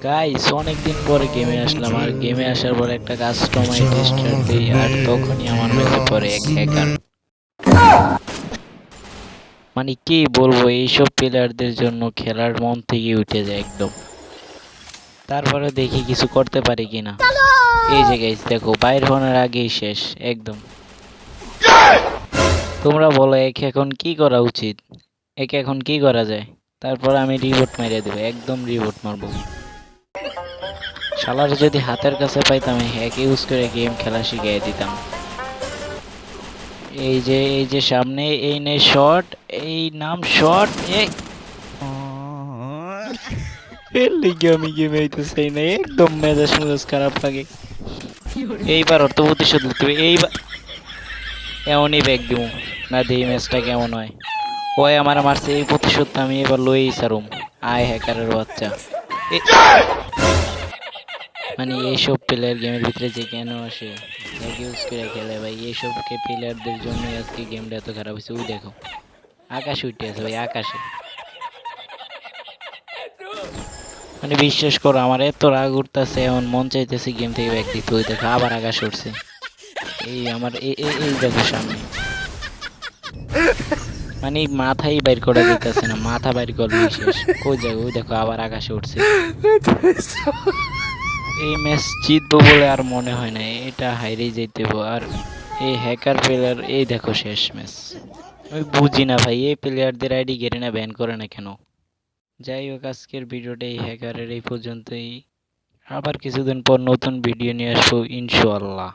Guys অনেকদিন পরে গেমে আসলাম, আর গেমে আসার পর একটা কাস্টমাইজ স্টার্ট দিই, আর তখনই আমার ম্যাচে পড়ে এক হ্যাকার। মানে কি বলবো, এইসব প্লেয়ারদের জন্য খেলার মন থেকে উঠে যায় একদম। তারপরে দেখি কিছু করতে পারি কিনা। এই যে গাইস দেখো, বাইর হওয়ার আগেই শেষ একদম। তোমরা বলো এখন কি করা উচিত, এখন কি করা যায়? তারপর আমি রিবোট মেরে দেবো, একদম রিবোট মারবো। শালার যদি হাতের কাছে পাইতাম, হ্যাক ইউজ করে গেম খেলা শিখিয়ে দিতাম। এই যে সামনে, এই নে শট, এই নাম শট। এর লিগে আমি গেমে আইতে চাই না, একদম মেজাজ মেজাজ খারাপ লাগে। এইবার অর্থ প্রতিশোধ নিতে হবে, এইবার এমনই ব্যাগ দিব না, দেই ম্যাচটা কেমন হয়। ওই আমার মারছে, এই প্রতিশোধটা আমি এবার লইই সারুম। আয় হ্যাকারের বাচ্চা। মানে এইসব প্লেয়ার গেমের ভিতরে যে কেন আসে, হ্যাক ইউজ করে খেলে ভাই, এইসব প্লেয়ারদের জন্যই আজকে গেমটা এত খারাপ হয়েছে। ওই দেখো আকাশে উঠে আছে ভাই, আকাশে। মানে বিশ্বাস করো, আমার এত রাগ উঠতেছে, এমন মন চাইতেছে গেম থেকে ব্যাগ দিতে। ওই দেখো আবার আকাশে উঠছে। এই আমার এই দেখো সামনে, মানে মাথাই বাইর করা যাইতেছে না, মাথা বাইর করলেই শেষ। ওই দেখো, ওই দেখো আবার আকাশে উঠছে। এই ম্যাচ জিতবো বলে আর মনে হয় না, এটা হাইরেই যেতে হবে। আর এই হ্যাকার প্লেয়ার, এই দেখো শেষ ম্যাচ। আমি বুঝি না ভাই, এই প্লেয়ারদের আইডি গেরে না ব্যান করে না কেন। যাই হোক, আজকের ভিডিওটা এই হ্যাকারের এই পর্যন্তই। আবার কিছুদিন পর নতুন ভিডিও নিয়ে আসবো ইনশাআল্লাহ।